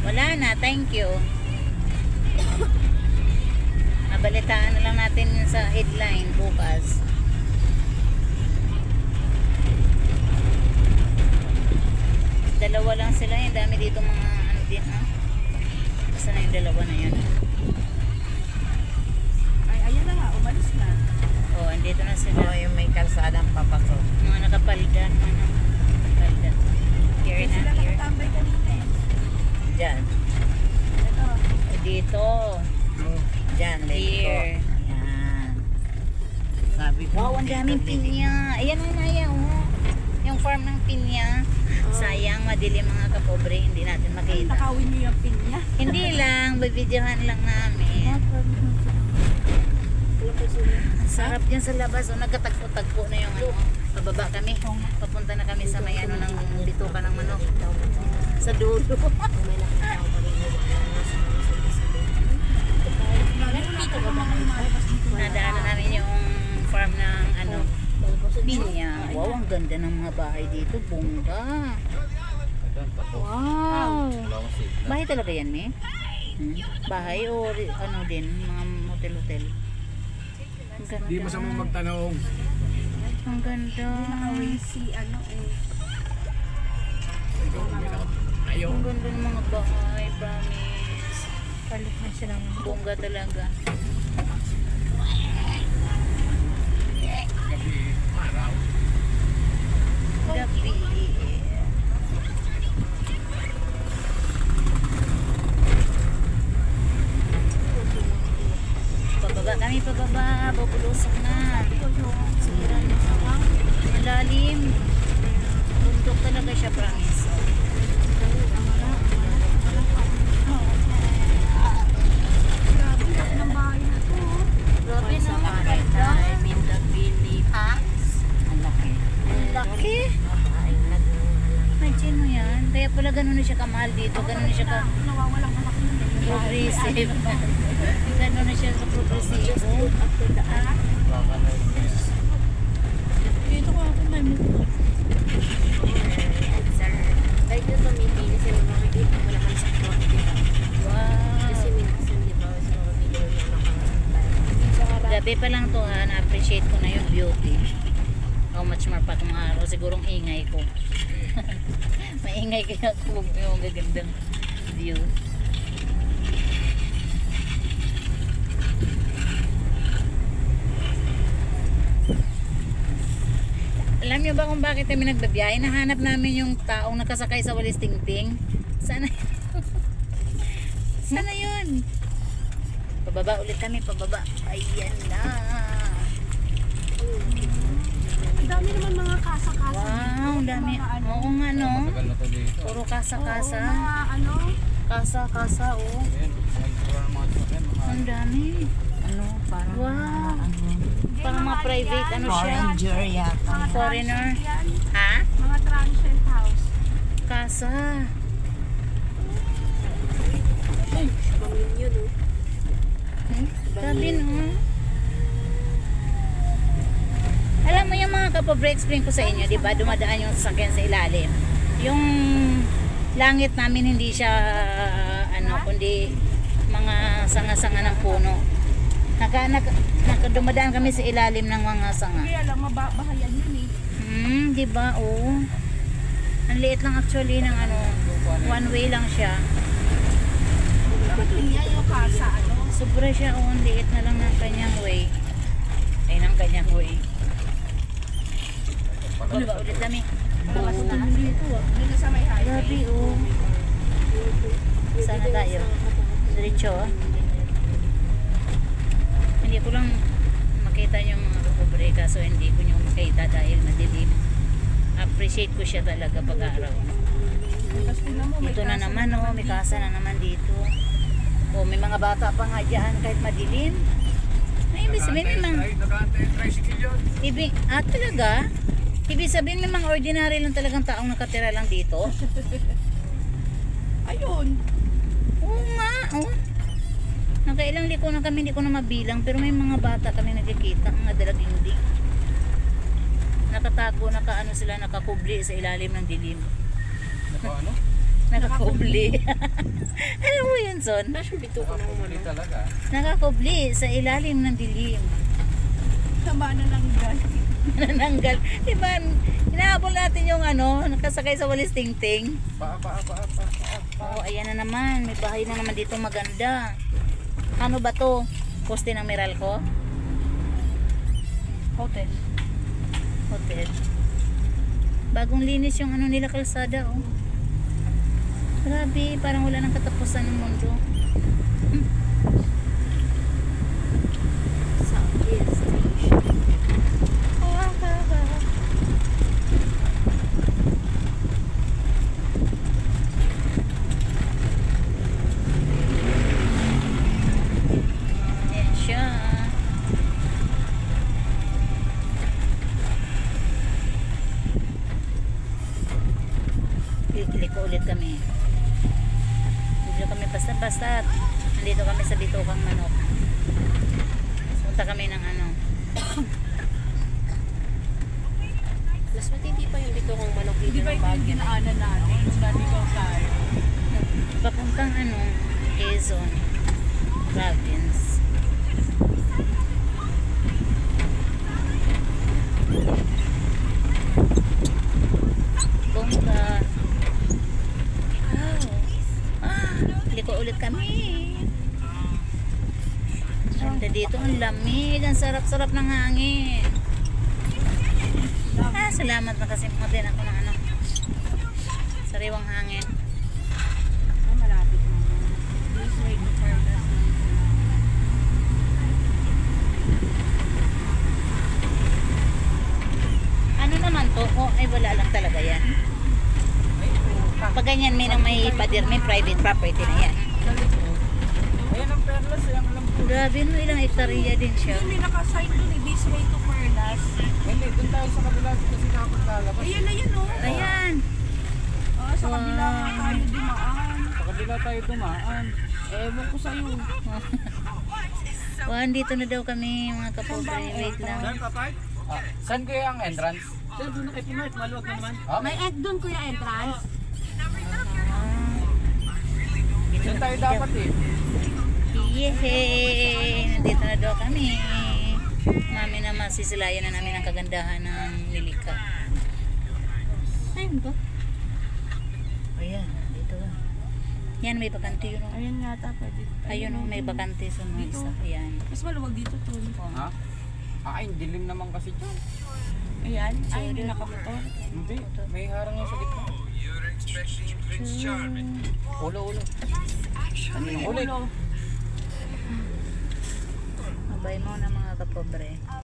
Wala na, thank you. Nabalitaan na lang natin sa headline bukas. Dalawa lang sila, yung dami dito mga ano din, ha? Basta na yung dalawa na yun. Ay, ayan na nga, umalis na. Oh, andito na sila. Oo, yung may kalsadang papasok. Mga nakapaldan, ano? Nakapaldan. Here Sila na, here. nakatambay kanina eh. Diyan. Ito. Dito. Diyan, let's go. Here. Ayan. Sabi ko, Wow, ang daming pinya. Ayan o, Naya, oh. Yung farm ng pinya. Sayang, madilim mga kapobre, hindi natin makita. Nakawin niyo yung pin niya. Hindi lang, bibidyohan lang namin. Ang sarap dyan sa labas, oh. Nagkatagpo-tagpo na yung ano. Pababa kami. Papunta na kami sa may ano ng bituka ng manok. Sa dulo. Nadaanan namin yung farm ng ano, pinya. Wow, ang ganda ng mga bahay dito. Bongga. Wow. Bahay talaga yan, me? Bahay o ano din, mga hotel-hotel? Ang ganda. Hindi masama magtanong. Ang ganda. Nakawin si ano eh. Ayaw. Ang ganda ng mga bahay, promise. Palit na siya ng Bongga talaga. Gabi, araw. Gabi. Pababa kami, pababa. Bubulusok na. Sira na. Malalim. Bundok talaga siya, promise. grabe laki ng bahay na to. Grabe na. Ay, Mindabini. Ha? Ang laki. Ang laki. Ay, Imagine mo yan. Kaya pala ganun na siya kamahal dito. Ganun na siya ka Nawawalang anak nun eh. progressive. Ganun na siya ka progressive. Dito ko ako may mukha. Kahit yung pamipili sila makikita mo naman sa property. Wow. Kasi minsan di ba sa mga video na nakakatayo. Gabi pa lang to ha. Na-appreciate ko na yung beauty. How much more pa itong araw. Sigurong ingay ko. Maingay kaya kung yung gagandang view. Alam niyo ba kung bakit kami nagbabiyahe? Nahanap namin yung taong nakasakay sa walis tingting. Sana Sana yun? Pababa ulit kami, pababa. Ayan na. Ang dami naman mga kasa-kasa. Wow, ang dami. Oo nga no. Tagal na to dito. Puro Oo, kasa-kasa. mga ano. Kasa-kasa, oh. Ayan, nagturo ng mga sasakyan, mga Ang dami. Ano, parang Wow. ano, Parang mga private, ano siya? foreigner yata. Mga Foreigner. transient yan. Ha? Mga transient house. Kasa. Pamilyo, no? Grabe no. Alam mo yung mga kapobre, explain ko sa inyo, di ba? Dumadaan yung sasakyan sa ilalim. Yung langit namin hindi siya ano, kundi mga sanga-sanga ng puno. Dumadaan kami sa ilalim ng mga sanga. Kaya lang mababahayan yun eh. Di ba? Oh. Ang liit lang actually ng ano, one way lang siya. Bakit niya yung kasa ano? Sobra siya, oh, ang liit na lang ng kanyang way. Ay, ng kanyang way. Baba ulit kami. Labas na. Dito ah. Dito sa may highway. Grabe, oh. Sana tayo. Diretso, ah. Hindi ko lang makita yung mga kapobre, kaso hindi ko nyo makita dahil madilim. Appreciate ko siya talaga pag-araw. Tapos tingnan mo, may Ito na kasa naman, oh, may kasa na naman dito. Oh, may mga bata pa nga dyan kahit madilim. Ay, ibig sabihin may mga... Nag-aantay yung tricycle yun. Talaga? Ibig sabihin may mga ordinary lang talagang taong nakatira lang dito? Ayun. Oo nga, oh. Nakailang liko na kami, hindi ko na mabilang, pero may mga bata kami nakikita, mga dalagindi. Nakatago, nakaano sila, nakakubli sa ilalim ng dilim. Naka ano? Nakakubli. Alam mo yun, Son? Wala siyang bitukan ng Hindi manok. talaga. Nakakubli sa ilalim ng dilim. Tama na lang gan. Nananggal. Diba, hinahabol natin yung ano, nakasakay sa walis ting-ting. Pa. Oo, ayan na naman. May bahay na naman dito maganda. Ano ba to? Poste ng Meralco? Hotel. Hotel. Bagong linis yung ano nila kalsada, oh. Grabe, parang wala nang katapusan ng mundo. Southeast Asia. Ayan siya. Liko ulit kami. Bibili kami basta-basta. Nandito kami sa Bitokang Manok. Punta kami ng ano. Mas matindi pa yung bitukang manok dito Di ba ng ito yung Baguio. ginaanan natin? Nung naligaw tayo. Papuntang ano, Quezon Province. Bongga. Wow. Liko ulit kami. Ganda dito, ang lamig, ang sarap-sarap ng hangin. Salamat na kasi mo din ako ng ano. Sariwang hangin. Ah, malapit na. This way to Perlas. Ano naman to? Oh, ay wala lang talaga yan. Pag ganyan may pader, may private property na yan. Ayan ang perlas. Ayan alam ko. Grabe no, ilang hektarya din siya. Yung may nakasign dun eh, this way to Perlas. Hindi, doon tayo sa kabila kasi nakapag lalabas. Ayan na yan oh. Ayan. Ah, sa kabila nga tayo dumaan. Sa kabila tayo dumaan. Ewan ko sa'yo. Oh, andito na daw kami mga kapobre. Wait lang. Papay? Saan kaya ang entrance? Sir, doon na kay Pinart, maluwag na naman. Ha? May egg doon kuya entrance. Doon tayo dapat eh. Yehey! Nandito na daw kami. Mami na masisilayan na namin ang kagandahan ng Nilika. Ayun ba? Ayan, dito. Yan, may bakante yun. Oh. Ayun nga ta, pwede. Ayun, oh, may bakante sa mga isa. Ayan. Mas maluwag dito to. Oh. Ha? Ay, dilim naman kasi dyan. Ayan. Ay, hindi nakamotor. Hindi, may harang yung sa gitna. Ulo. Ulit. Ulo. Mabay mo na mga kapobre.